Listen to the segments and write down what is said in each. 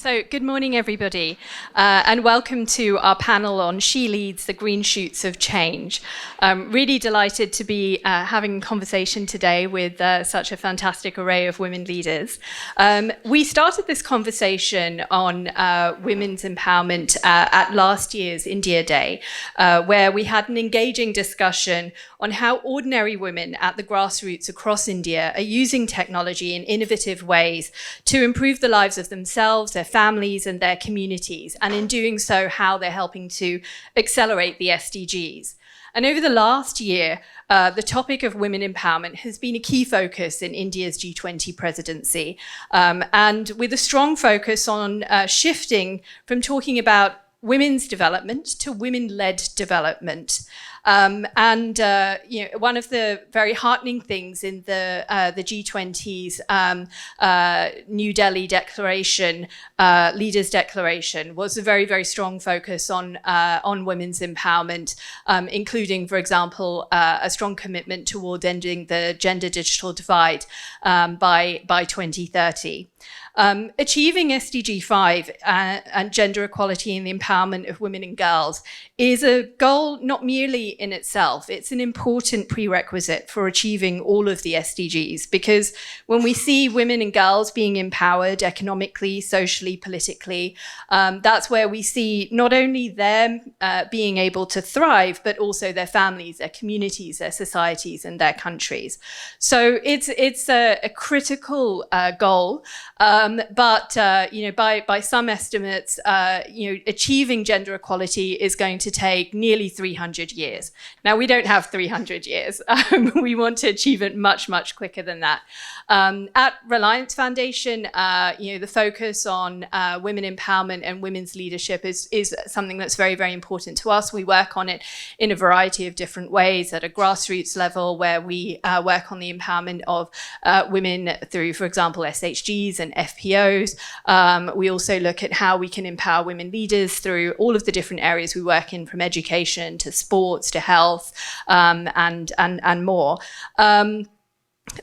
So good morning, everybody, and welcome to our panel on She Leads, the Green Shoots of Change. Really delighted to be having a conversation today with such a fantastic array of women leaders. We started this conversation on women's empowerment at last year's India Day, where we had an engaging discussion on how ordinary women at the grassroots across India are using technology in innovative ways to improve the lives of themselves, their families and their communities, and in doing so, how they're helping to accelerate the SDGs. And over the last year, the topic of women empowerment has been a key focus in India's G20 presidency, and with a strong focus on shifting from talking about women's development to women-led development. One of the very heartening things in the G20's New Delhi declaration, leaders' declaration, was a very, very strong focus on women's empowerment, including, for example, a strong commitment towards ending the gender digital divide by 2030. Achieving SDG 5 and gender equality and the empowerment of women and girls is a goal not merely in itself, it's an important prerequisite for achieving all of the SDGs, because when we see women and girls being empowered economically, socially, politically, that's where we see not only them being able to thrive, but also their families, their communities, their societies, and their countries. So it's a critical goal. But by some estimates, achieving gender equality is going to take nearly 300 years. Now, we don't have 300 years. We want to achieve it much, much quicker than that. At Reliance Foundation, the focus on women empowerment and women's leadership is something that's very, very important to us. We work on it in a variety of different ways at a grassroots level, where we work on the empowerment of women through, for example, SHGs and FPOs. We also look at how we can empower women leaders through all of the different areas we work in, from education to sports to health and more.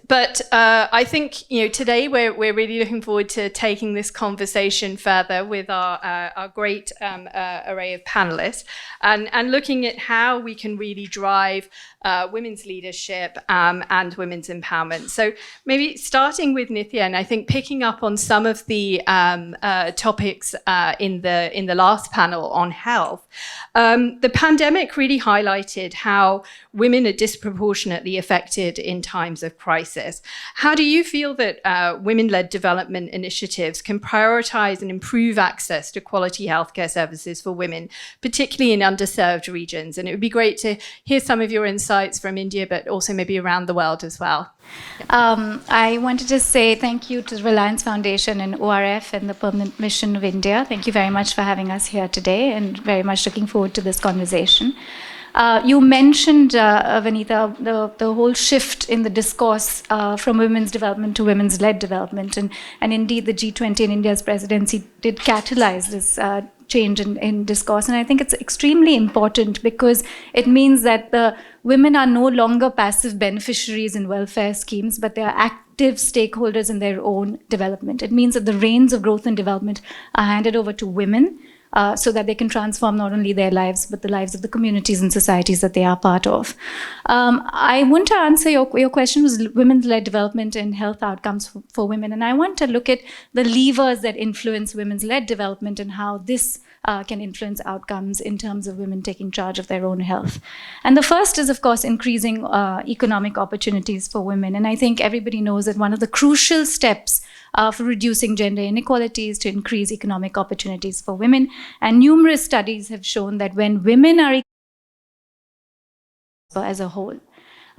But I think today we're really looking forward to taking this conversation further with our great array of panelists and looking at how we can really drive women's leadership and women's empowerment. So maybe starting with Nitya, and I think picking up on some of the topics in the last panel on health. The pandemic really highlighted how women are disproportionately affected in times of crisis. How do you feel that women-led development initiatives can prioritize and improve access to quality healthcare services for women, particularly in underserved regions? And it would be great to hear some of your insights from India, but also maybe around the world as well. I wanted to say thank you to Reliance Foundation and ORF and the Permanent Mission of India. Thank you very much for having us here today, and very much looking forward to this conversation. You mentioned, Vanita, the whole shift in the discourse from women's development to women's-led development. And indeed, the G20 in India's presidency did catalyze this change in discourse. And I think it's extremely important, because it means that the women are no longer passive beneficiaries in welfare schemes, but they are active stakeholders in their own development. It means that the reins of growth and development are handed over to women, so that they can transform not only their lives, but the lives of the communities and societies that they are part of. I want to answer your question was women's-led development and health outcomes for women. And I want to look at the levers that influence women's-led development and how this can influence outcomes in terms of women taking charge of their own health. And the first is, of course, increasing economic opportunities for women. And I think everybody knows that one of the crucial steps for reducing gender inequalities to increase economic opportunities for women. And numerous studies have shown that when women are as a whole.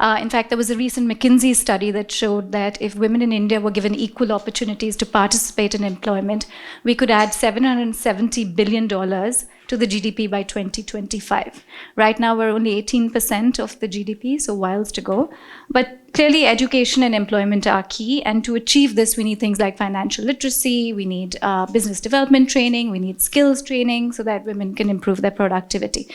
In fact, there was a recent McKinsey study that showed that if women in India were given equal opportunities to participate in employment, we could add $770 billion to the GDP by 2025. Right now, we're only 18% of the GDP, so whiles to go. But clearly, education and employment are key. And to achieve this, we need things like financial literacy, we need business development training, we need skills training so that women can improve their productivity.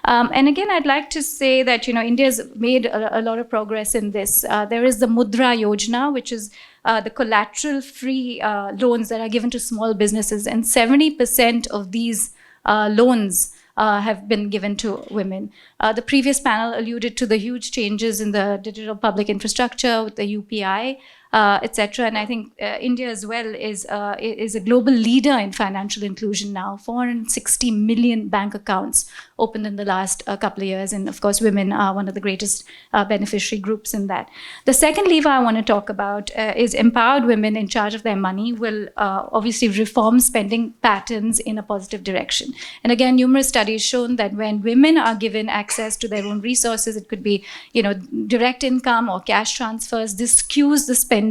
And again, I'd like to say that, India's made a lot of progress in this. There is the Mudra Yojana, which is the collateral-free loans that are given to small businesses, and 70% of these loans have been given to women. The previous panel alluded to the huge changes in the digital public infrastructure with the UPI, etc. And I think India as well is a global leader in financial inclusion now. 460 million bank accounts opened in the last couple of years. And of course, women are one of the greatest beneficiary groups in that. The second lever I want to talk about is empowered women in charge of their money will obviously reform spending patterns in a positive direction. And again, numerous studies shown that when women are given access to their own resources, it could be, direct income or cash transfers, this skews the spending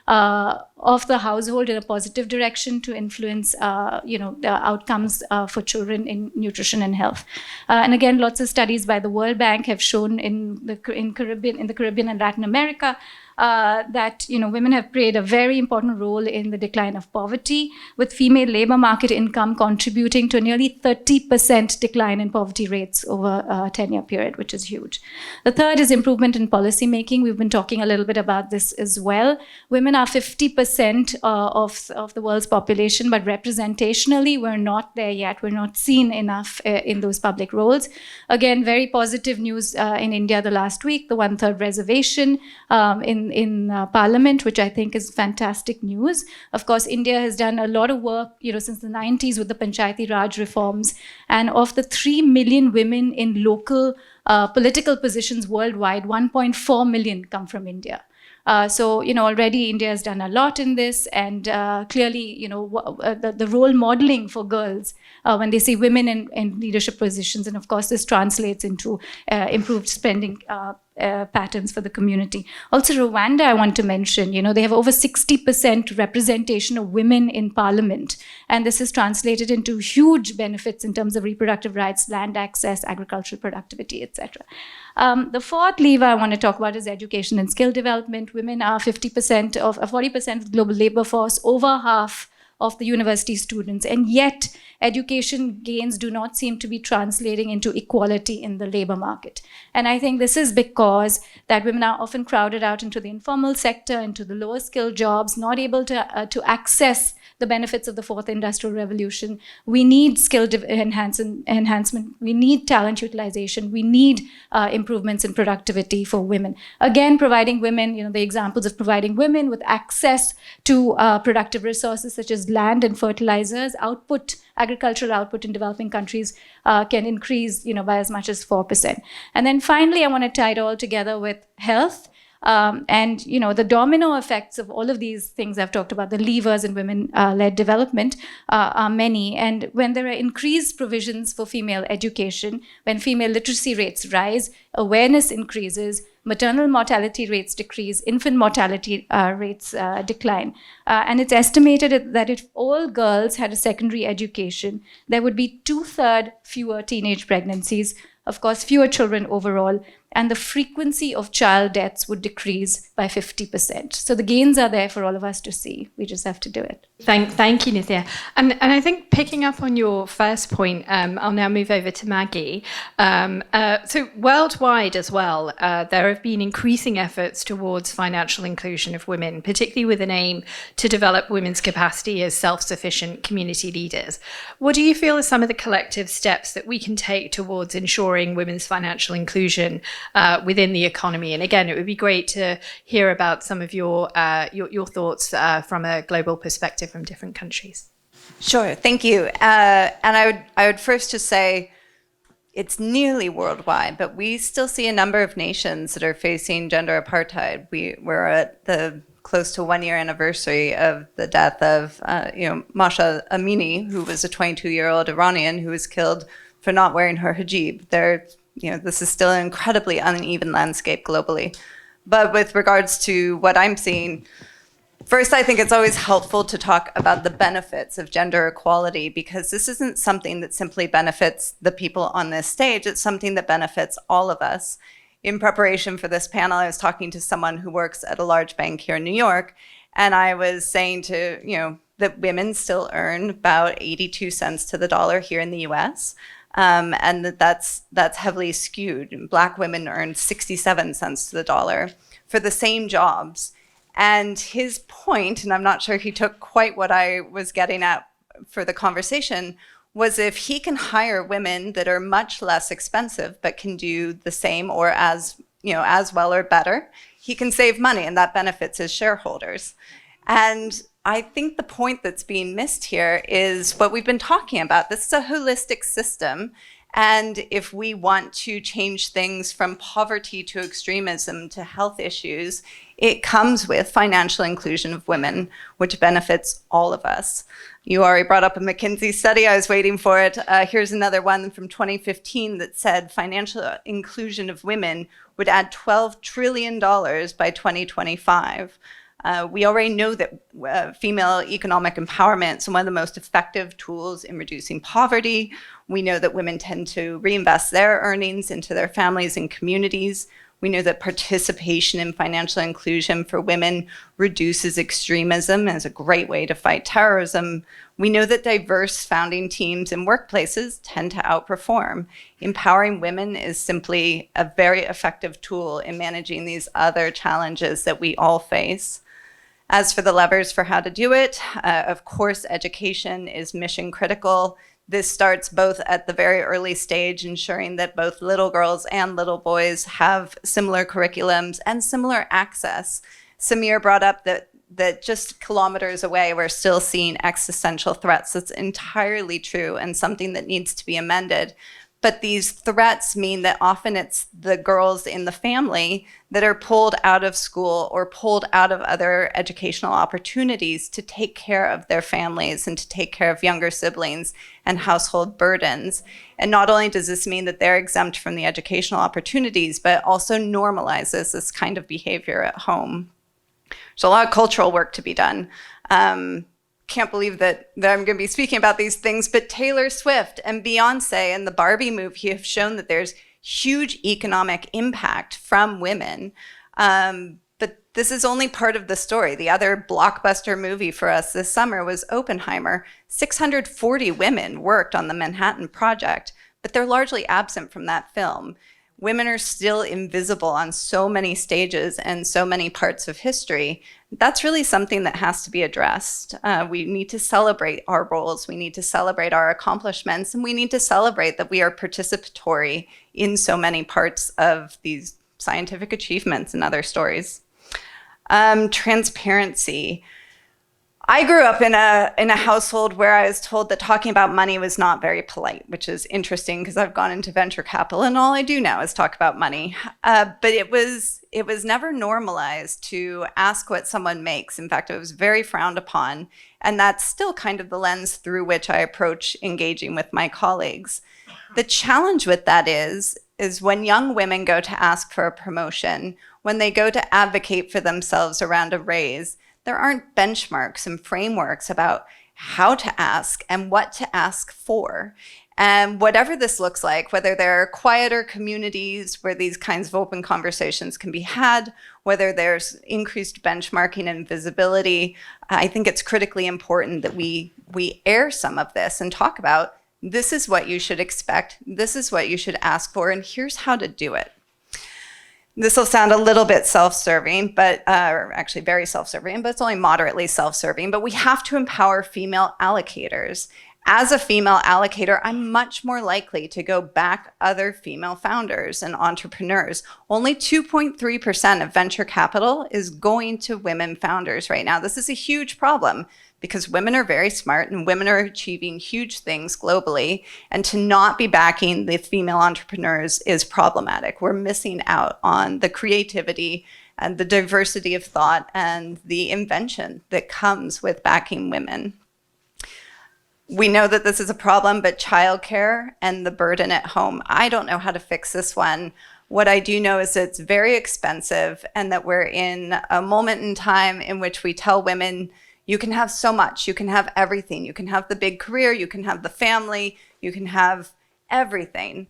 of the household in a positive direction to influence, the outcomes for children in nutrition and health. And again, lots of studies by the World Bank have shown in the Caribbean and Latin America that women have played a very important role in the decline of poverty, with female labor market income contributing to a nearly 30% decline in poverty rates over a 10-year period, which is huge. The third is improvement in policy making. We've been talking a little bit about this as well. Women are 50% of the world's population, but representationally, we're not there yet. We're not seen enough in those public roles. Again, very positive news in India the last week, the 1/3 reservation in Parliament, which I think is fantastic news. Of course, India has done a lot of work, since the 90s with the Panchayati Raj reforms. And of the 3 million women in local political positions worldwide, 1.4 million come from India. So, already India has done a lot in this, and clearly, the role modeling for girls when they see women in leadership positions, and of course, this translates into improved spending patterns for the community. Also, Rwanda, I want to mention, they have over 60% representation of women in parliament, and this is translated into huge benefits in terms of reproductive rights, land access, agricultural productivity, etc. The fourth lever I want to talk about is education and skill development. Women are 40% of the global labor force, over half of the university students, and yet education gains do not seem to be translating into equality in the labor market. And I think this is because that women are often crowded out into the informal sector, into the lower skilled jobs, not able to access the benefits of the fourth industrial revolution. We need skill enhancement. We need talent utilization. We need improvements in productivity for women. Again, providing women, the examples of providing women with access to productive resources such as land and fertilizers, agricultural output in developing countries can increase, by as much as 4%. And then finally, I want to tie it all together with health. And the domino effects of all of these things I've talked about, the levers in women-led development, are many. And when there are increased provisions for female education, when female literacy rates rise, awareness increases, maternal mortality rates decrease, infant mortality rates decline. And it's estimated that if all girls had a secondary education, there would be 2/3 fewer teenage pregnancies, of course, fewer children overall, and the frequency of child deaths would decrease by 50%. So the gains are there for all of us to see. We just have to do it. Thank you, Nitya. And I think picking up on your first point, I'll now move over to Maggie. So worldwide as well, there have been increasing efforts towards financial inclusion of women, particularly with an aim to develop women's capacity as self-sufficient community leaders. What do you feel are some of the collective steps that we can take towards ensuring women's financial inclusion within the economy? And again, it would be great to hear about some of your thoughts from a global perspective from different countries. Sure, thank you. And I would first just say it's nearly worldwide, but we still see a number of nations that are facing gender apartheid. We're at the close to 1-year anniversary of the death of Masha Amini, who was a 22-year-old Iranian who was killed for not wearing her hijab. This is still an incredibly uneven landscape globally. But with regards to what I'm seeing, first, I think it's always helpful to talk about the benefits of gender equality, because this isn't something that simply benefits the people on this stage. It's something that benefits all of us. In preparation for this panel, I was talking to someone who works at a large bank here in New York, and I was saying that women still earn about 82 cents to the dollar here in the US. And that's heavily skewed. Black women earn 67 cents to the dollar for the same jobs. And his point, and I'm not sure he took quite what I was getting at for the conversation, was if he can hire women that are much less expensive but can do the same or as well or better, he can save money, and that benefits his shareholders. And I think the point that's being missed here is what we've been talking about. This is a holistic system. And if we want to change things from poverty to extremism to health issues, it comes with financial inclusion of women, which benefits all of us. You already brought up a McKinsey study. I was waiting for it. Here's another one from 2015 that said financial inclusion of women would add $12 trillion by 2025. We already know that female economic empowerment is one of the most effective tools in reducing poverty. We know that women tend to reinvest their earnings into their families and communities. We know that participation in financial inclusion for women reduces extremism and is a great way to fight terrorism. We know that diverse founding teams and workplaces tend to outperform. Empowering women is simply a very effective tool in managing these other challenges that we all face. As for the levers for how to do it, of course, education is mission critical. This starts both at the very early stage, ensuring that both little girls and little boys have similar curriculums and similar access. Samir brought up that just kilometers away, we're still seeing existential threats. That's entirely true and something that needs to be amended. But these threats mean that often it's the girls in the family that are pulled out of school or pulled out of other educational opportunities to take care of their families and to take care of younger siblings and household burdens. And not only does this mean that they're exempt from the educational opportunities, but also normalizes this kind of behavior at home. There's a lot of cultural work to be done. Can't believe that I'm going to be speaking about these things, but Taylor Swift and Beyonce and the Barbie movie have shown that there's huge economic impact from women. But this is only part of the story. The other blockbuster movie for us this summer was Oppenheimer. 640 women worked on the Manhattan Project, but they're largely absent from that film. Women are still invisible on so many stages and so many parts of history. That's really something that has to be addressed. We need to celebrate our roles, we need to celebrate our accomplishments, and we need to celebrate that we are participatory in so many parts of these scientific achievements and other stories. Transparency. I grew up in a household where I was told that talking about money was not very polite, which is interesting because I've gone into venture capital and all I do now is talk about money. But it was never normalized to ask what someone makes. In fact, it was very frowned upon. And that's still kind of the lens through which I approach engaging with my colleagues. The challenge with that is when young women go to ask for a promotion, when they go to advocate for themselves around a raise, there aren't benchmarks and frameworks about how to ask and what to ask for. And whatever this looks like, whether there are quieter communities where these kinds of open conversations can be had, whether there's increased benchmarking and visibility, I think it's critically important that we air some of this and talk about this is what you should expect, this is what you should ask for, and here's how to do it. This will sound a little bit self-serving, but or actually very self-serving, but it's only moderately self-serving. But we have to empower female allocators. As a female allocator, I'm much more likely to go back other female founders and entrepreneurs. Only 2.3% of venture capital is going to women founders right now. This is a huge problem because women are very smart and women are achieving huge things globally. And to not be backing the female entrepreneurs is problematic. We're missing out on the creativity and the diversity of thought and the invention that comes with backing women. We know that this is a problem, but childcare and the burden at home, I don't know how to fix this one. What I do know is that it's very expensive and that we're in a moment in time in which we tell women, you can have so much, you can have everything. You can have the big career, you can have the family, you can have everything.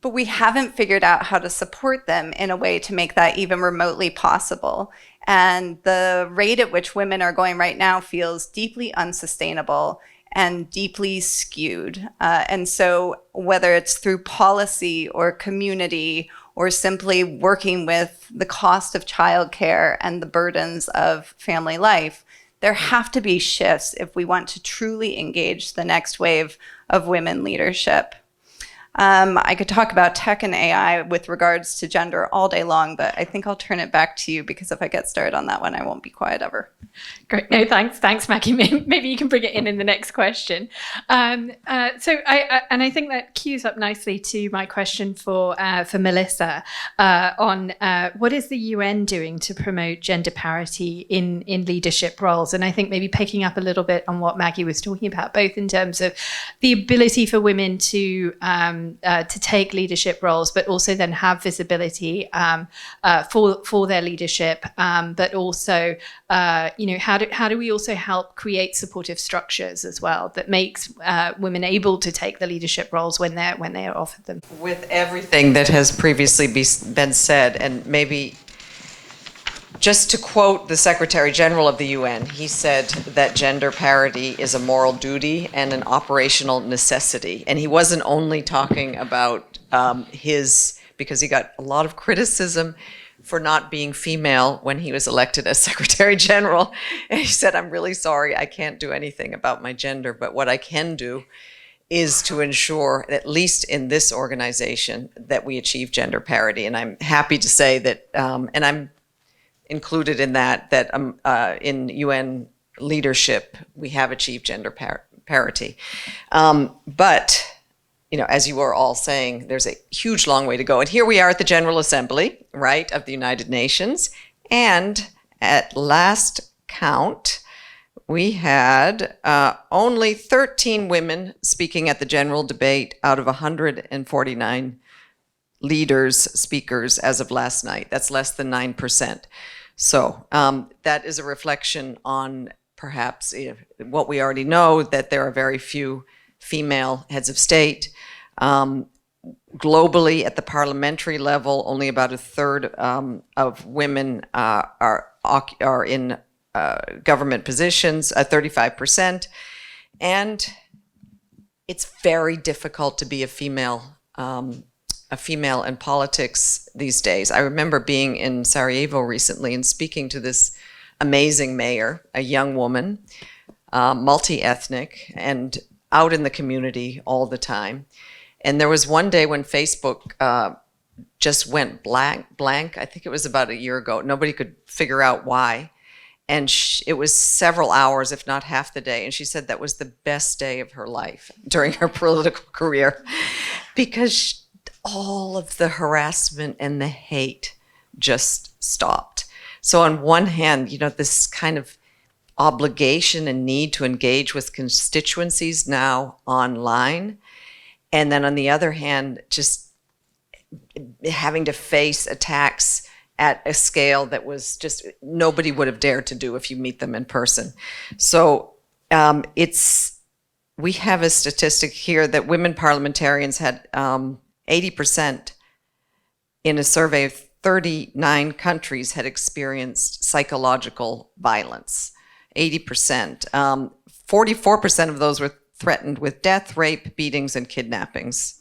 But we haven't figured out how to support them in a way to make that even remotely possible. And the rate at which women are going right now feels deeply unsustainable and deeply skewed. And so whether it's through policy or community or simply working with the cost of childcare and the burdens of family life. There have to be shifts if we want to truly engage the next wave of women leadership. I could talk about tech and AI with regards to gender all day long, but I think I'll turn it back to you, because if I get started on that one, I won't be quiet ever. Great. No, thanks, Maggie. Maybe you can bring it in the next question. I think that cues up nicely to my question for Melissa on what is the UN doing to promote gender parity in leadership roles? And I think maybe picking up a little bit on what Maggie was talking about, both in terms of the ability for women to take leadership roles, but also then have visibility for their leadership, but also how do we also help create supportive structures as well that makes women able to take the leadership roles when they are offered them? With everything that has previously been said, and maybe just to quote the Secretary General of the UN, he said that gender parity is a moral duty and an operational necessity. And he wasn't only talking about because he got a lot of criticism for not being female when he was elected as Secretary General. And he said, I'm really sorry, I can't do anything about my gender, but what I can do is to ensure, at least in this organization, that we achieve gender parity. And I'm happy to say that, and I'm included in that in UN leadership, we have achieved gender parity. But as you were all saying, there's a huge long way to go. And here we are at the General Assembly, right, of the United Nations. And at last count, we had only 13 women speaking at the general debate out of 149 speakers as of last night. That's less than 9%. So that is a reflection on perhaps what we already know, that there are very few female heads of state. Globally, at the parliamentary level, only about a third of women are in government positions, 35%. And it's very difficult to be a female in politics these days. I remember being in Sarajevo recently and speaking to this amazing mayor, a young woman, multi-ethnic, and out in the community all the time. And there was one day when Facebook just went blank. I think it was about a year ago. Nobody could figure out why. And it was several hours, if not half the day. And she said that was the best day of her life during her political career, because all of the harassment and the hate just stopped. So on one hand, this kind of obligation and need to engage with constituencies now online. And then on the other hand, just having to face attacks at a scale that was just nobody would have dared to do if you meet them in person. So we have a statistic here that women parliamentarians had 80% in a survey of 39 countries had experienced psychological violence. 80%. 44% of those were threatened with death, rape, beatings, and kidnappings.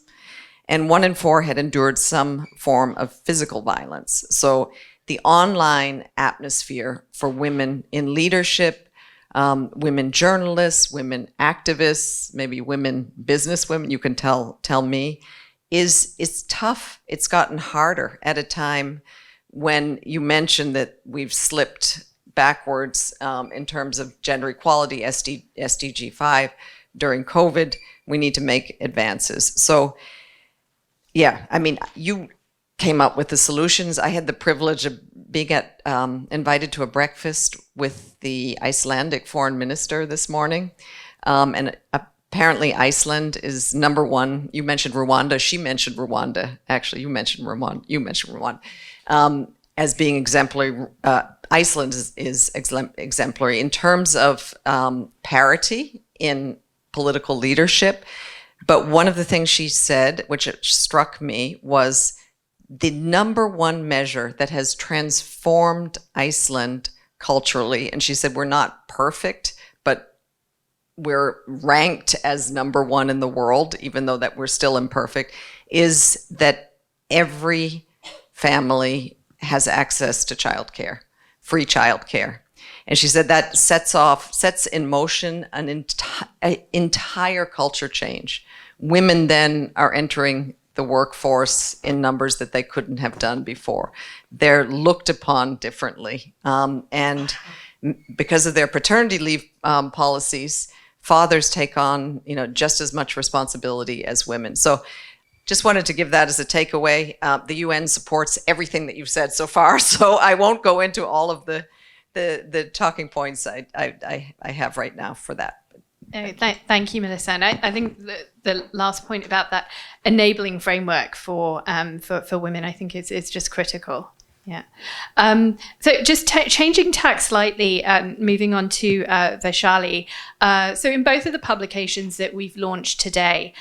And 1 in 4 had endured some form of physical violence. So the online atmosphere for women in leadership, women journalists, women activists, maybe women businesswomen, you can tell me, is tough. It's gotten harder at a time when you mentioned that we've slipped backwards in terms of gender equality, SDG 5. During COVID, we need to make advances. So, yeah, I mean, you came up with the solutions. I had the privilege of being invited to a breakfast with the Icelandic foreign minister this morning. And apparently Iceland is number one. You mentioned Rwanda. She mentioned Rwanda. Actually, you mentioned Rwanda. As being exemplary. Iceland is exemplary in terms of parity in political leadership. But one of the things she said, which struck me, was the number one measure that has transformed Iceland culturally, and she said, we're not perfect, but we're ranked as number one in the world, even though that we're still imperfect, is that every family has access to childcare, free childcare. And she said that sets in motion an entire culture change. Women then are entering the workforce in numbers that they couldn't have done before. They're looked upon differently. And because of their paternity leave policies, fathers take on, just as much responsibility as women. So just wanted to give that as a takeaway. The UN supports everything that you've said so far, so I won't go into all of the talking points I have right now for that. Thank you, Melissa. And I think the last point about that enabling framework for women, I think is just critical. Yeah. So just changing tack slightly, moving on to Vaishali. So in both of the publications that we've launched today,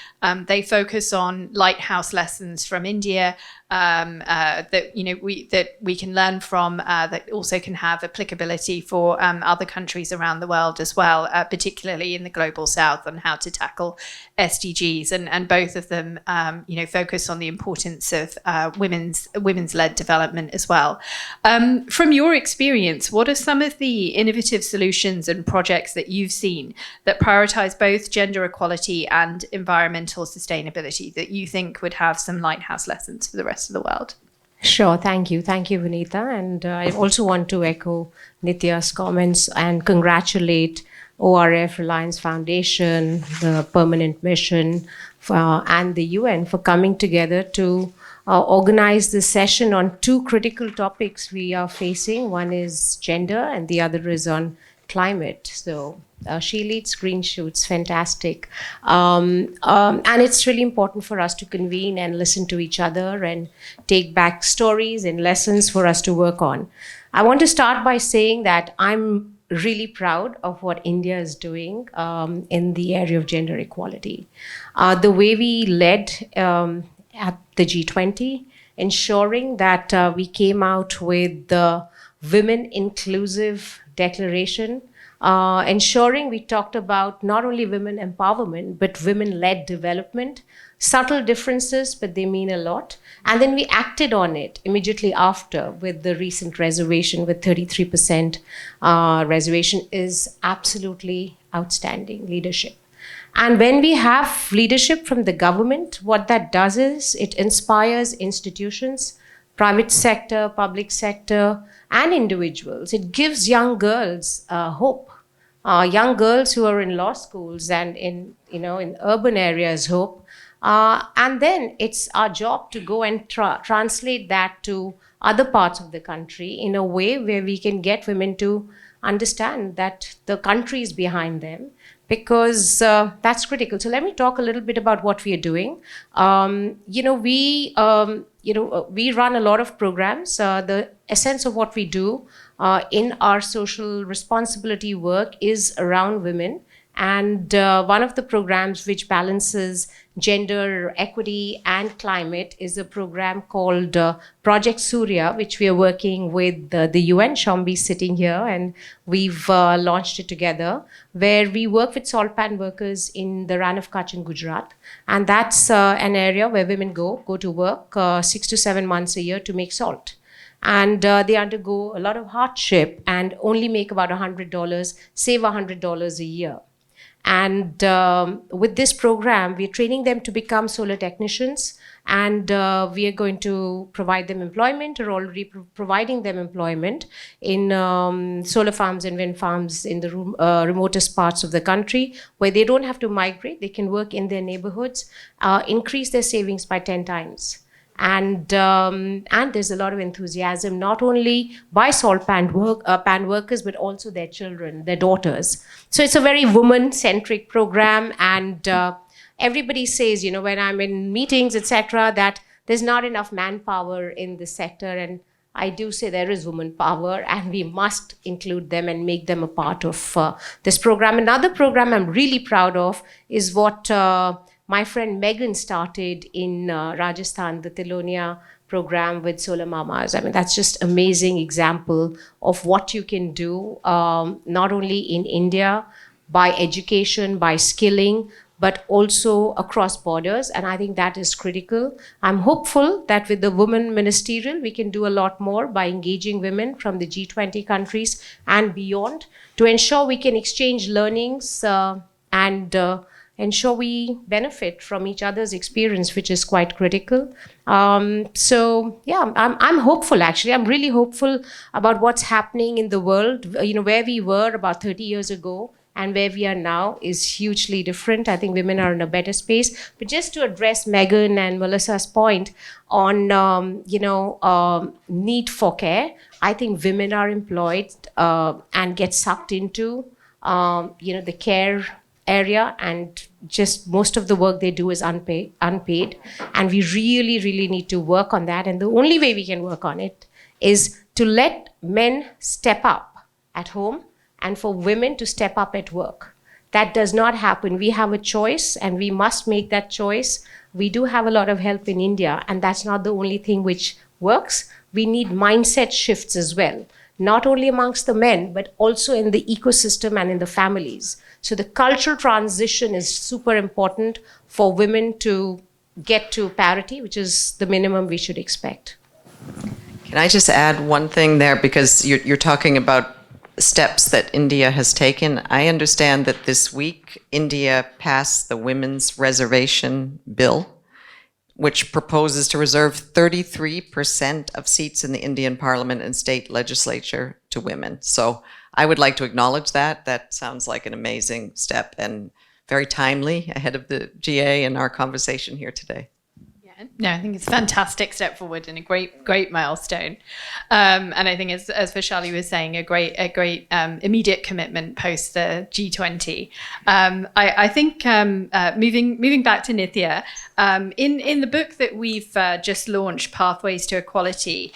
they focus on lighthouse lessons from India that we can learn from, that also can have applicability for other countries around the world as well, particularly in the global south, on how to tackle SDGs, and both of them focus on the importance of women's-led development as well. From your experience, what are some of the innovative solutions and projects that you've seen that prioritize both gender equality and environmental sustainability that you think would have some lighthouse lessons for the rest of the world? Sure, thank you, Vanita. And I also want to echo Nitya's comments and congratulate ORF, Reliance Foundation, the Permanent Mission, and the UN for coming together to organize this session on two critical topics we are facing. One is gender and the other is on climate. So she leads green shoots, fantastic. And it's really important for us to convene and listen to each other and take back stories and lessons for us to work on. I want to start by saying that I'm really proud of what India is doing in the area of gender equality. The way we led at the G20, ensuring that we came out with the Women Inclusive Declaration, ensuring we talked about not only women empowerment, but women-led development. Subtle differences, but they mean a lot. And then we acted on it immediately after with the recent reservation, with 33% reservation, is absolutely outstanding leadership. And when we have leadership from the government, what that does is it inspires institutions, private sector, public sector, and individuals. It gives young girls hope. Young girls who are in law schools and in urban areas hope. And then it's our job to go and translate that to other parts of the country in a way where we can get women to understand that the country is behind them, because that's critical. So let me talk a little bit about what we are doing. We run a lot of programs. The essence of what we do in our social responsibility work is around women. And one of the programs which balances gender equity and climate is a program called Project Surya, which we are working with the UN. Sharma is sitting here, and we've launched it together, where we work with salt pan workers in the Rann of Kutch in Gujarat. And that's an area where women go to work 6 to 7 months a year to make salt. And they undergo a lot of hardship and only make about $100, save $100 a year. And with this program, we're training them to become solar technicians, and we are going to provide them employment, or already providing them employment in solar farms and wind farms in the remotest parts of the country, where they don't have to migrate. They can work in their neighborhoods, increase their savings by 10 times. And there's a lot of enthusiasm, not only by salt pan workers, but also their children, their daughters. So it's a very woman-centric program. And everybody says, when I'm in meetings, etc., that there's not enough manpower in this sector. And I do say there is woman power, and we must include them and make them a part of this program. Another program I'm really proud of is what my friend Megan started in Rajasthan, the Tilonia program with Solar Mamas. I mean, that's just amazing example of what you can do, not only in India, by education, by skilling, but also across borders. And I think that is critical. I'm hopeful that with the Women Ministerial, we can do a lot more by engaging women from the G20 countries and beyond to ensure we can exchange learnings and ensure we benefit from each other's experience, which is quite critical. So yeah, I'm hopeful, actually. I'm really hopeful about what's happening in the world. Where we were about 30 years ago and where we are now is hugely different. I think women are in a better space. But just to address Megan and Melissa's point on, need for care, I think women are employed and get sucked into, the care area, and just most of the work they do is unpaid. And we really, really need to work on that. And the only way we can work on it is to let men step up at home and for women to step up at work. That does not happen. We have a choice and we must make that choice. We do have a lot of help in India, and that's not the only thing which works. We need mindset shifts as well, not only amongst the men, but also in the ecosystem and in the families. So the cultural transition is super important for women to get to parity, which is the minimum we should expect. Can I just add one thing there, because you're talking about steps that India has taken. I understand that this week India passed the Women's Reservation Bill, which proposes to reserve 33% of seats in the Indian Parliament and state legislature to women. So I would like to acknowledge that. That sounds like an amazing step and very timely ahead of the GA and our conversation here today. Yeah, no, I think it's a fantastic step forward and a great milestone. And I think, as Vaishali was saying, a great immediate commitment post the G20. I think moving back to Nitya, in the book that we've just launched, Pathways to Equality,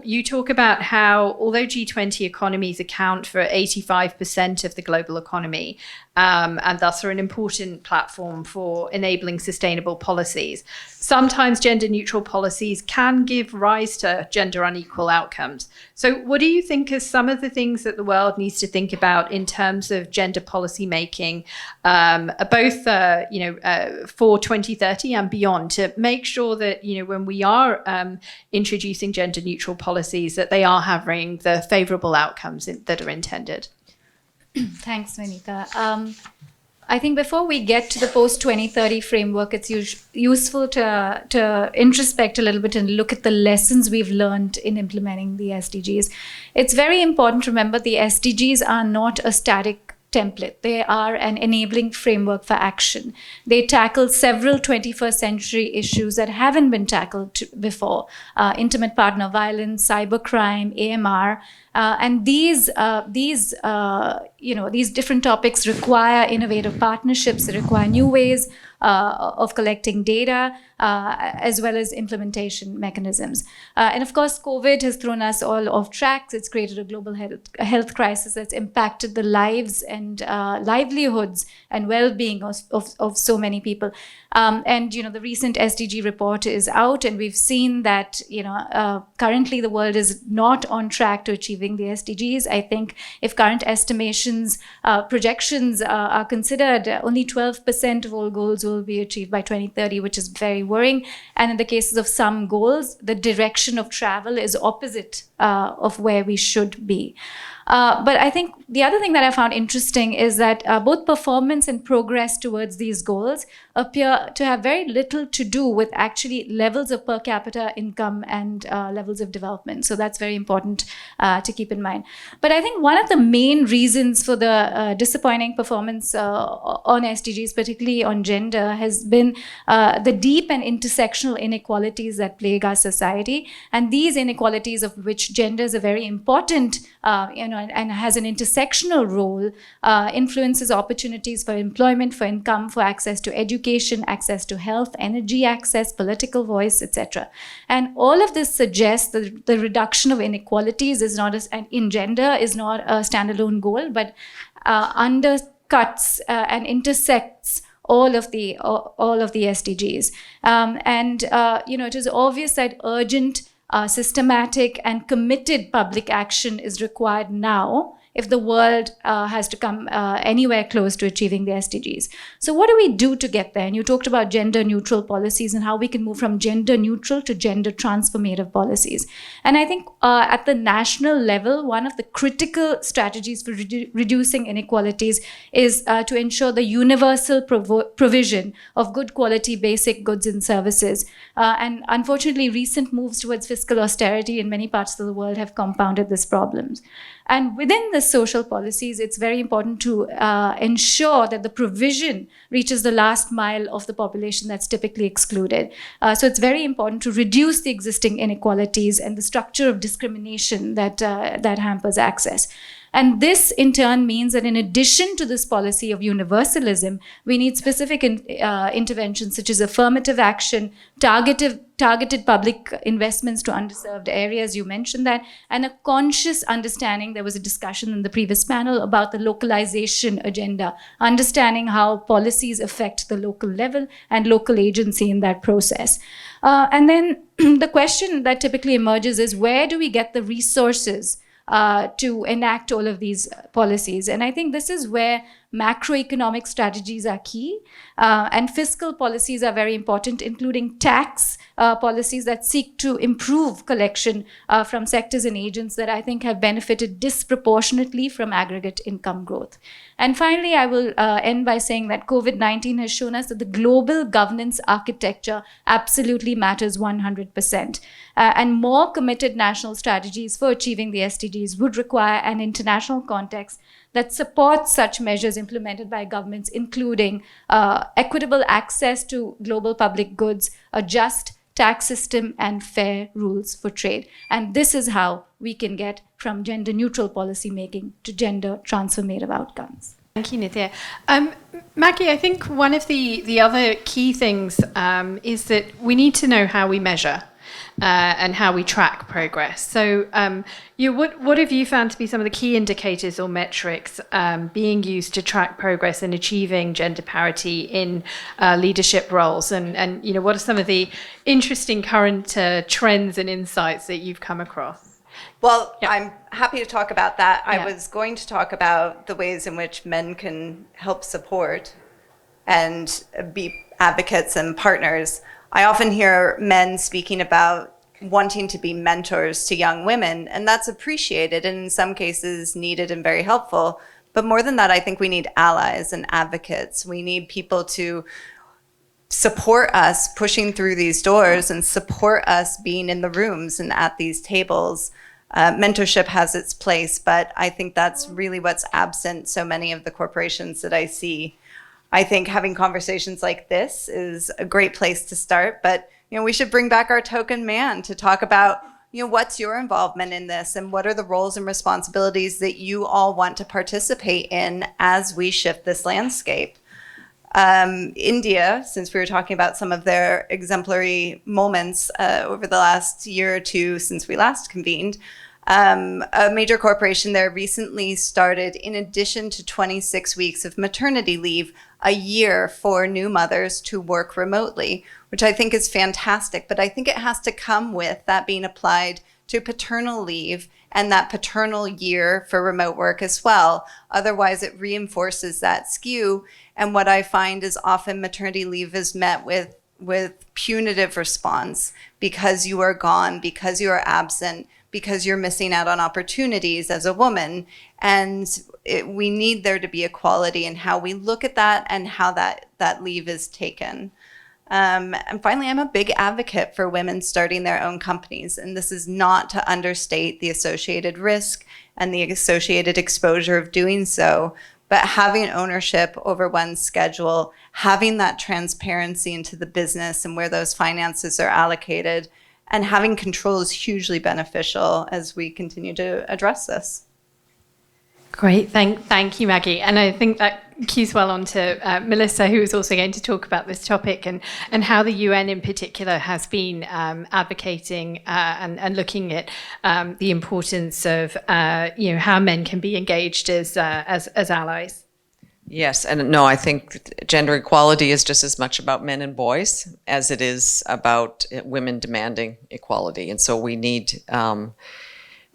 you talk about how although G20 economies account for 85% of the global economy, and thus are an important platform for enabling sustainable policies, sometimes gender-neutral policies can give rise to gender unequal outcomes. So what do you think are some of the things that the world needs to think about in terms of gender policy making, both for 2030 and beyond, to make sure that, when we are introducing gender-neutral policies, that they are having the favourable outcomes that are intended? Thanks, Vanita. I think before we get to the post-2030 framework, it's useful to introspect a little bit and look at the lessons we've learned in implementing the SDGs. It's very important to remember the SDGs are not a static template. They are an enabling framework for action. They tackle several 21st century issues that haven't been tackled before: intimate partner violence, cybercrime, AMR. And these different topics require innovative partnerships. They require new ways of collecting data, as well as implementation mechanisms. And of course, COVID has thrown us all off track. It's created a global health crisis that's impacted the lives and livelihoods and well-being of so many people. And the recent SDG report is out, and we've seen that currently the world is not on track to achieving the SDGs. I think if current estimations, projections are considered, only 12% of all goals will be achieved by 2030, which is very worrying. And in the cases of some goals, the direction of travel is opposite of where we should be. But I think the other thing that I found interesting is that both performance and progress towards these goals appear to have very little to do with actually levels of per capita income and levels of development. So that's very important to keep in mind. But I think one of the main reasons for the disappointing performance on SDGs, particularly on gender, has been the deep and intersectional inequalities that plague our society. And these inequalities, of which gender is a very important and has an intersectional role, influences opportunities for employment, for income, for access to education, access to health, energy access, political voice, etc. And all of this suggests that the reduction of inequalities is not in gender is not a standalone goal, but undercuts and intersects all of the SDGs. It is obvious that urgent, systematic and committed public action is required now if the world has to come anywhere close to achieving the SDGs. So what do we do to get there? And you talked about gender neutral policies and how we can move from gender neutral to gender transformative policies. And I think at the national level, one of the critical strategies for reducing inequalities is to ensure the universal provision of good quality basic goods and services. And unfortunately, recent moves towards fiscal austerity in many parts of the world have compounded these problems. And within the social policies, it's very important to ensure that the provision reaches the last mile of the population that's typically excluded. So it's very important to reduce the existing inequalities and the structure of discrimination that hampers access. And this, in turn, means that in addition to this policy of universalism, we need specific interventions such as affirmative action, targeted public investments to underserved areas, you mentioned that, and a conscious understanding. There was a discussion in the previous panel about the localization agenda, understanding how policies affect the local level and local agency in that process. And then the question that typically emerges is, where do we get the resources to enact all of these policies? And I think this is where macroeconomic strategies are key, and fiscal policies are very important, including tax policies that seek to improve collection from sectors and agents that I think have benefited disproportionately from aggregate income growth. And finally, I will end by saying that COVID-19 has shown us that the global governance architecture absolutely matters 100%. And more committed national strategies for achieving the SDGs would require an international context that supports such measures implemented by governments, including equitable access to global public goods, a just tax system, and fair rules for trade. And this is how we can get from gender neutral policy making to gender transformative outcomes. Thank you, Nitya. Maggie, I think one of the other key things is that we need to know how we measure and how we track progress. So what have you found to be some of the key indicators or metrics being used to track progress in achieving gender parity in leadership roles? And what are some of the interesting current trends and insights that you've come across? Well, Yeah. I'm happy to talk about that. Yeah. I was going to talk about the ways in which men can help support and be advocates and partners. I often hear men speaking about wanting to be mentors to young women, and that's appreciated and in some cases needed and very helpful. But more than that, I think we need allies and advocates. We need people to support us pushing through these doors and support us being in the rooms and at these tables. Mentorship has its place, but I think that's really what's absent so many of the corporations that I see. I think having conversations like this is a great place to start, but we should bring back our token man to talk about, what's your involvement in this and what are the roles and responsibilities that you all want to participate in as we shift this landscape. India, since we were talking about some of their exemplary moments over the last year or two since we last convened, a major corporation there recently started, in addition to 26 weeks of maternity leave, a year for new mothers to work remotely, which I think is fantastic. But I think it has to come with that being applied to paternal leave and that paternal year for remote work as well. Otherwise, it reinforces that skew. And what I find is often maternity leave is met with punitive response because you are gone, because you are absent, because you're missing out on opportunities as a woman. And we need there to be equality in how we look at that and how that leave is taken. And finally, I'm a big advocate for women starting their own companies. And this is not to understate the associated risk and the associated exposure of doing so, but having ownership over one's schedule, having that transparency into the business and where those finances are allocated, and having control is hugely beneficial as we continue to address this. Great, thank you, Maggie. And I think that cues well on to Melissa, who is also going to talk about this topic and how the UN in particular has been advocating and looking at the importance of how men can be engaged as allies. Yes, and no, I think gender equality is just as much about men and boys as it is about women demanding equality. And so we need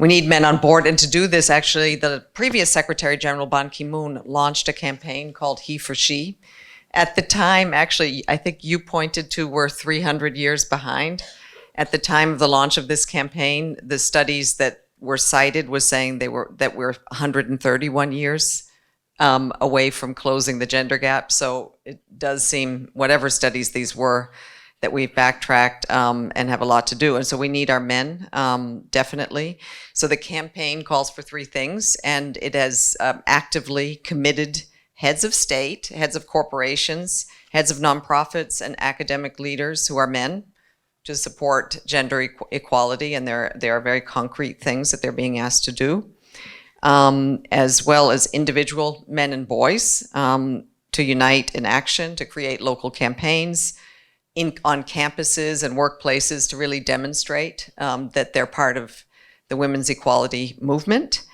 we need men on board. And to do this, actually, the previous Secretary General Ban Ki-moon launched a campaign called He for She. At the time, actually, I think you pointed to we're 300 years behind. At the time of the launch of this campaign, the studies that were cited was saying that we're 131 years away from closing the gender gap. So it does seem, whatever studies these were, that we've backtracked and have a lot to do. And so we need our men, definitely. So the campaign calls for three things, and it has actively committed heads of state, heads of corporations, heads of nonprofits, and academic leaders who are men to support gender equality. And there are very concrete things that they're being asked to do, as well as individual men and boys to unite in action, to create local campaigns on campuses and workplaces to really demonstrate that they're part of the women's equality movement.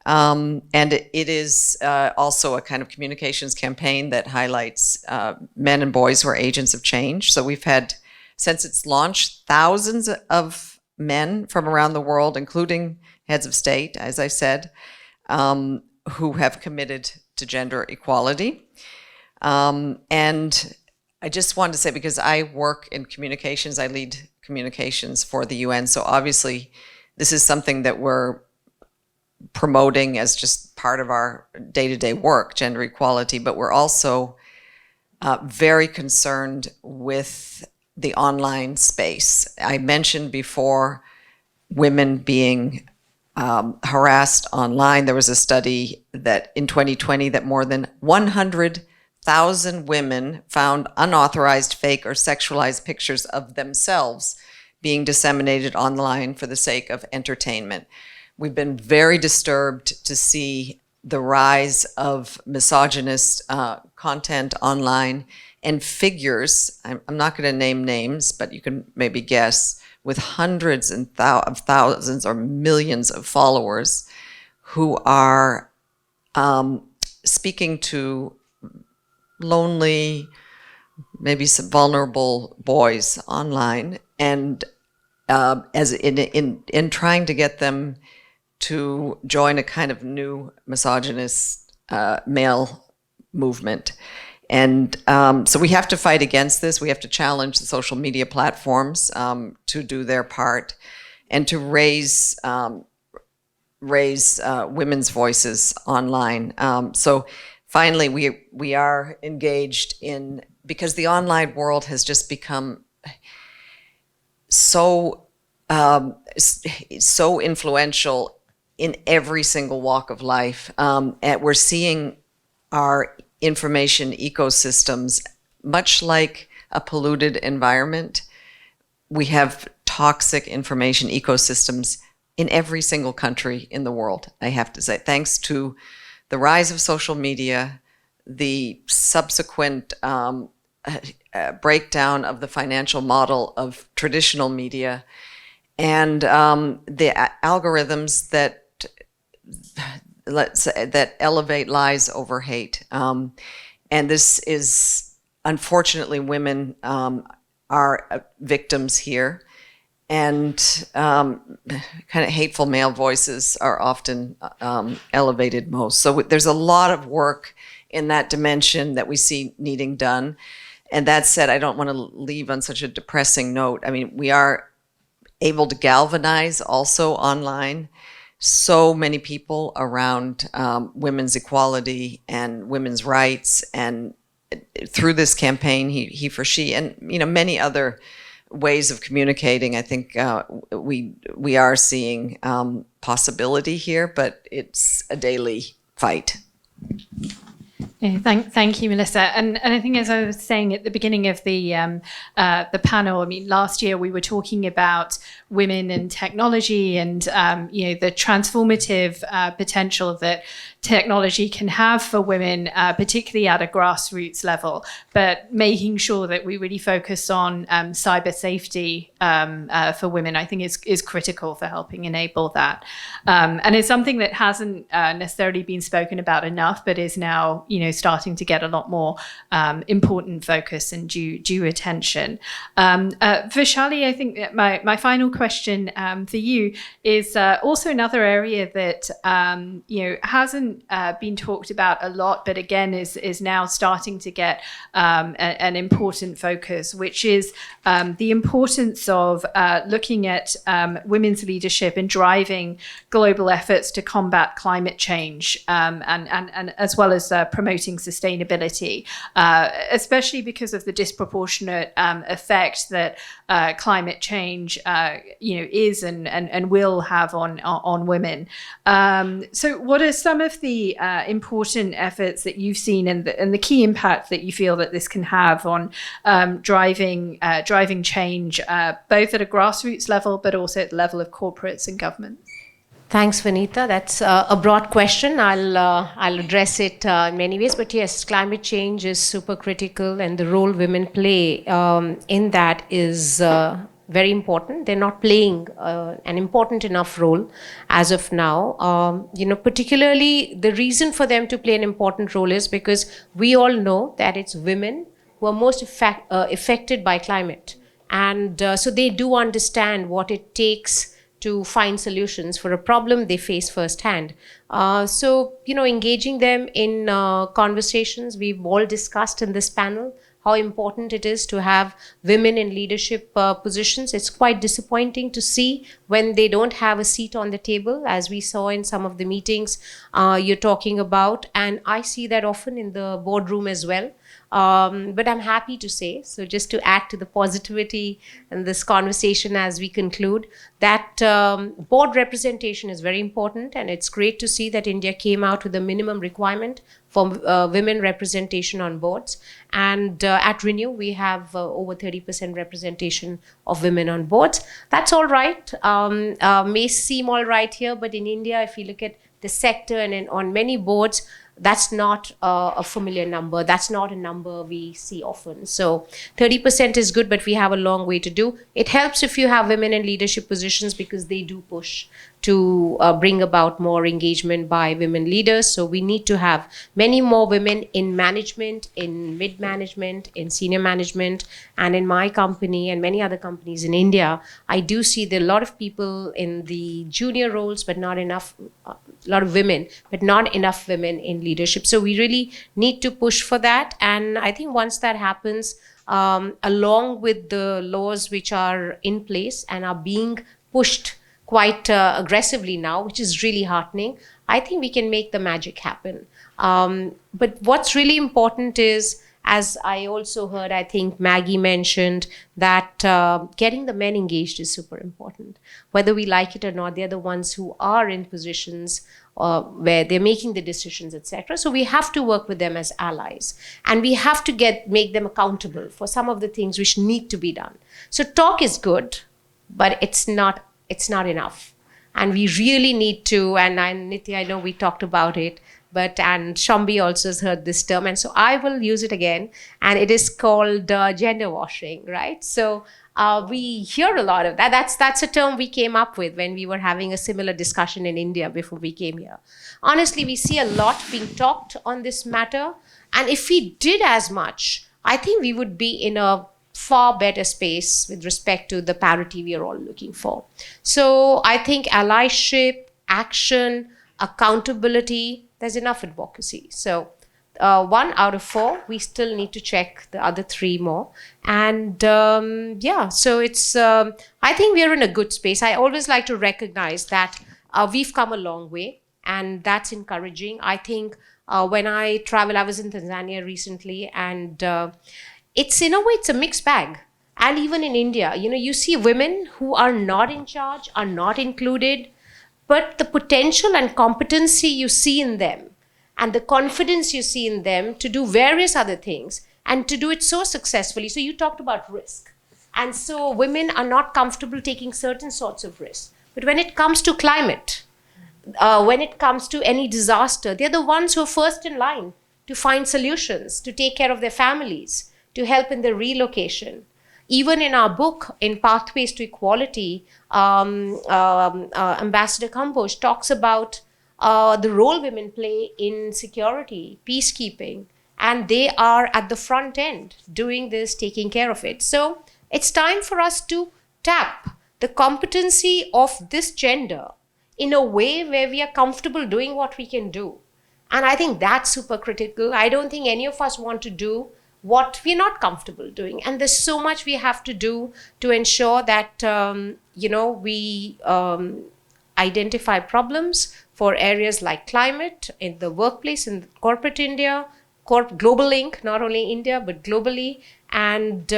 And it is also a kind of communications campaign that highlights men and boys who are agents of change. So we've had, since its launch, thousands of men from around the world, including heads of state, as I said, who have committed to gender equality. And I just wanted to say, because I work in communications, I lead communications for the UN, so obviously this is something that we're promoting as just part of our day-to-day work, gender equality, but we're also very concerned with the online space. I mentioned before women being harassed online. There was a study that in 2020 that more than 100,000 women found unauthorized, fake, or sexualized pictures of themselves being disseminated online for the sake of entertainment. We've been very disturbed to see the rise of misogynist content online and figures, I'm not going to name names, but you can maybe guess, with hundreds of thousands or millions of followers who are speaking to lonely, maybe some vulnerable boys online, and as in trying to get them to join a kind of new misogynist male movement. And so we have to fight against this. We have to challenge the social media platforms to do their part and to raise women's voices online. So finally, we are engaged in, because the online world has just become so influential in every single walk of life. And we're seeing our information ecosystems, much like a polluted environment. We have toxic information ecosystems in every single country in the world, I have to say, thanks to the rise of social media, the subsequent breakdown of the financial model of traditional media, and the algorithms that elevate lies over hate. And this is, unfortunately, women are victims here. And kind of hateful male voices are often elevated most. So there's a lot of work in that dimension that we see needing done. And that said, I don't want to leave on such a depressing note. I mean, we are able to galvanize also online so many people around women's equality and women's rights, and through this campaign, he for she, and many other ways of communicating. I think we are seeing possibility here, but it's a daily fight. Yeah, thank you, Melissa. And I think, as I was saying at the beginning of the panel, I mean, last year we were talking about women and technology, and the transformative potential that technology can have for women, particularly at a grassroots level. But making sure that we really focus on cyber safety for women, I think, is critical for helping enable that. And it's something that hasn't necessarily been spoken about enough, but is now starting to get a lot more important focus and due attention. Vaishali, I think that my final question for you is also another area that hasn't been talked about a lot, but again is now starting to get an important focus, which is the importance of looking at women's leadership in driving global efforts to combat climate change, and as well as promoting sustainability, especially because of the disproportionate effect that climate change is and will have on women. So what are some of the important efforts that you've seen and the key impact that you feel that this can have on driving change, both at a grassroots level, but also at the level of corporates and governments? Thanks, Vanita. That's a broad question. I'll address it in many ways. But yes, climate change is super critical, and the role women play in that is very important. They're not playing an important enough role as of now. Particularly the reason for them to play an important role is because we all know that it's women who are most affected by climate. And so they do understand what it takes to find solutions for a problem they face firsthand. So engaging them in conversations, we've all discussed in this panel how important it is to have women in leadership positions. It's quite disappointing to see when they don't have a seat on the table, as we saw in some of the meetings you're talking about. And I see that often in the boardroom as well. But I'm happy to say, so just to add to the positivity in this conversation as we conclude, that board representation is very important, and it's great to see that India came out with a minimum requirement for women representation on boards. And at Renew, we have over 30% representation of women on boards. That's all right. May seem all right here, but in India, if you look at the sector and on many boards, that's not a familiar number. That's not a number we see often. So 30% is good, but we have a long way to do. It helps if you have women in leadership positions because they do push to bring about more engagement by women leaders. So we need to have many more women in management, in mid-management, in senior management, and in my company and many other companies in India. I do see there are a lot of people in the junior roles, but not enough, a lot of women, but not enough women in leadership. So we really need to push for that. And I think once that happens, along with the laws which are in place and are being pushed quite aggressively now, which is really heartening, I think we can make the magic happen. But what's really important is, as I also heard, I think Maggie mentioned, that getting the men engaged is super important. Whether we like it or not, they're the ones who are in positions where they're making the decisions, etc. So we have to work with them as allies, and we have to make them accountable for some of the things which need to be done. So talk is good, but it's not enough. And we really need to, and Nitya, I know we talked about it, and Shambi also has heard this term, and so I will use it again, and it is called gender washing, right? So we hear a lot of that. That's a term we came up with when we were having a similar discussion in India before we came here. Honestly, we see a lot being talked on this matter, and if we did as much, I think we would be in a far better space with respect to the parity we are all looking for. So I think allyship, action, accountability, there's enough advocacy. So 1 out of 4, we still need to check the other 3 more. And so it's, I think we're in a good space. I always like to recognize that we've come a long way, and that's encouraging. I think when I travel, I was in Tanzania recently, and it's in a way, it's a mixed bag. And even in India, you see women who are not in charge, are not included, but the potential and competency you see in them and the confidence you see in them to do various other things and to do it so successfully. So you talked about risk. And so women are not comfortable taking certain sorts of risks. But when it comes to climate, when it comes to any disaster, they're the ones who are first in line to find solutions, to take care of their families, to help in the relocation. Even in our book, in Pathways to Equality, Ambassador Kamboj talks about the role women play in security, peacekeeping, and they are at the front end doing this, taking care of it. So it's time for us to tap the competency of this gender in a way where we are comfortable doing what we can do. And I think that's super critical. I don't think any of us want to do what we're not comfortable doing. And there's so much we have to do to ensure that, we identify problems for areas like climate, in the workplace, in corporate India, global link, not only India, but globally. And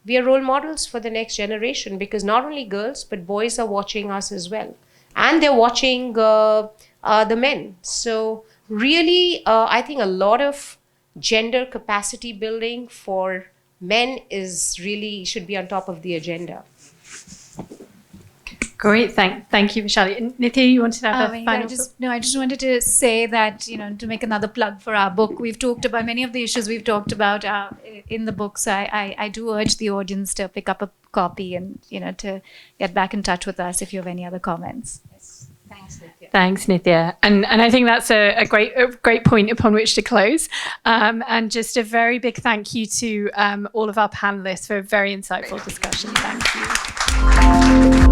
we are role models for the next generation, because not only girls, but boys are watching us as well. And they're watching the men. So really, I think a lot of gender capacity building for men should be on top of the agenda. Great, thank you, Vaishali. And Nitya, you wanted to have a final thought? I just wanted to say that, to make another plug for our book. We've talked about many of the issues we've talked about in the book. So I do urge the audience to pick up a copy and, to get back in touch with us if you have any other comments. Yes. Thanks, Nitya. Thanks, Nitya. And I think that's a great point upon which to close. And just a very big thank you to all of our panelists for a very insightful discussion. Thank you.